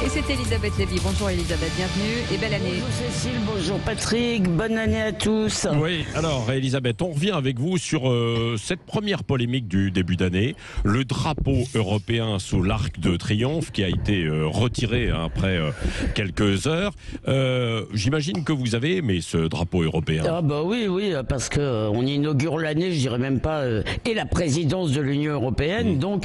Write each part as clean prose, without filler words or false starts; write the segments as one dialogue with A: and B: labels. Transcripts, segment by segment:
A: Et c'est Elisabeth Lévy. Bonjour Elisabeth, bienvenue et belle année.
B: Bonjour Cécile, bonjour Patrick, bonne année à tous.
C: Oui, alors Elisabeth, on revient avec vous sur cette première polémique du début d'année, le drapeau européen sous l'Arc de Triomphe qui a été retiré après quelques heures. J'imagine que vous avez aimé ce drapeau européen.
B: Ah bah oui, parce que on inaugure l'année, je dirais même pas, et la présidence de l'Union européenne, donc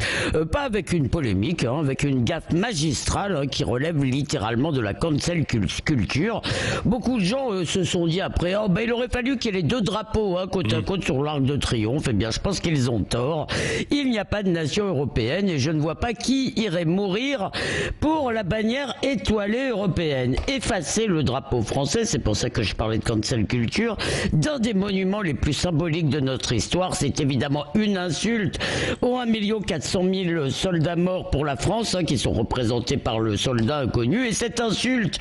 B: pas avec une polémique, avec une gaffe magistrale qui relève littéralement de la cancel culture. Beaucoup de gens se sont dit après, il aurait fallu qu'il y ait les deux drapeaux côte à côte sur l'Arc de Triomphe. Eh bien, je pense qu'ils ont tort. Il n'y a pas de nation européenne et je ne vois pas qui irait mourir pour la bannière étoilée européenne. Effacer le drapeau français, c'est pour ça que je parlais de cancel culture, d'un des monuments les plus symboliques de notre histoire, c'est évidemment une insulte aux 1 400 000 soldats morts pour la France, qui sont représentés par le soldat inconnu. Et cette insulte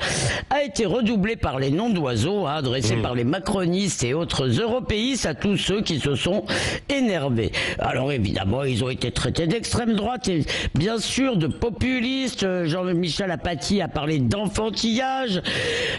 B: a été redoublée par les noms d'oiseaux adressés par les macronistes et autres européistes à tous ceux qui se sont énervés. Alors évidemment, ils ont été traités d'extrême droite et bien sûr de populistes. Jean-Michel Apathy a parlé d'enfantillage.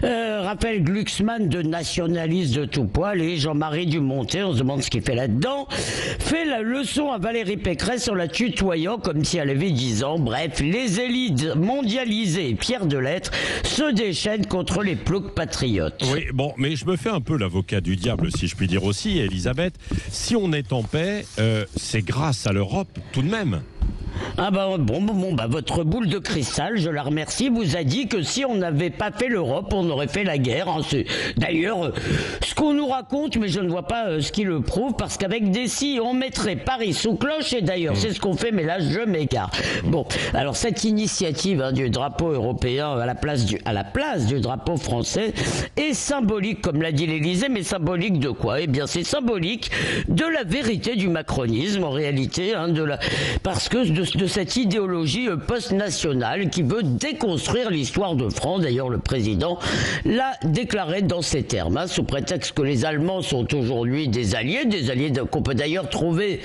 B: Raphaël Glucksmann de nationaliste de tout poil, et Jean-Marie Dumontet, on se demande ce qu'il fait là-dedans, fait la leçon à Valérie Pécresse en la tutoyant comme si elle avait 10 ans. Bref, les élites mondialisées et fières de l'être se déchaînent contre les ploucs patriotes.
C: Oui, bon, mais je me fais un peu l'avocat du diable, si je puis dire aussi, Elisabeth. Si on est en paix, c'est grâce à l'Europe tout de même.
B: Ah votre boule de cristal, je la remercie, vous a dit que si on n'avait pas fait l'Europe, on aurait fait la guerre. C'est d'ailleurs ce qu'on nous raconte, mais je ne vois pas ce qui le prouve, parce qu'avec des si, on mettrait Paris sous cloche, et d'ailleurs c'est ce qu'on fait, mais là je m'égare. Bon, alors cette initiative du drapeau européen à la place du drapeau français est symbolique, comme l'a dit l'Élysée, mais symbolique de quoi? Eh bien c'est symbolique de la vérité du macronisme en réalité, parce que de cette idéologie post-nationale qui veut déconstruire l'histoire de France. D'ailleurs, le président l'a déclaré dans ces termes, sous prétexte que les Allemands sont aujourd'hui des alliés qu'on peut d'ailleurs trouver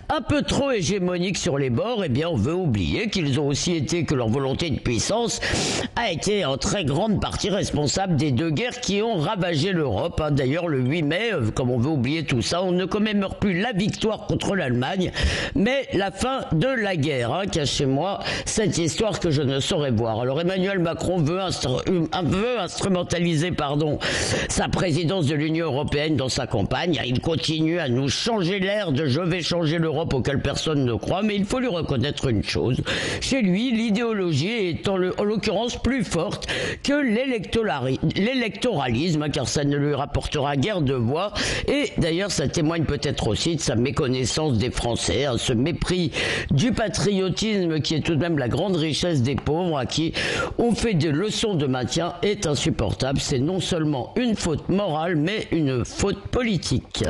B: un peu trop hégémoniques sur les bords. Eh bien, on veut oublier qu'ils ont aussi été, que leur volonté de puissance a été en très grande partie responsable des deux guerres qui ont ravagé l'Europe. D'ailleurs, le 8 mai, comme on veut oublier tout ça, on ne commémore plus la victoire contre l'Allemagne, mais la fin de la guerre. Cachez-moi cette histoire que je ne saurais voir. Alors Emmanuel Macron veut instrumentaliser sa présidence de l'Union européenne dans sa campagne. Il continue à nous changer l'air de « je vais changer l'Europe » auquel personne ne croit, mais il faut lui reconnaître une chose. Chez lui, l'idéologie est en l'occurrence plus forte que l'électoralisme, car ça ne lui rapportera guère de voix. Et d'ailleurs, ça témoigne peut-être aussi de sa méconnaissance des Français, ce mépris du patriotisme qui est tout de même la grande richesse des pauvres à qui on fait des leçons de maintien est insupportable. C'est non seulement une faute morale, mais une faute politique.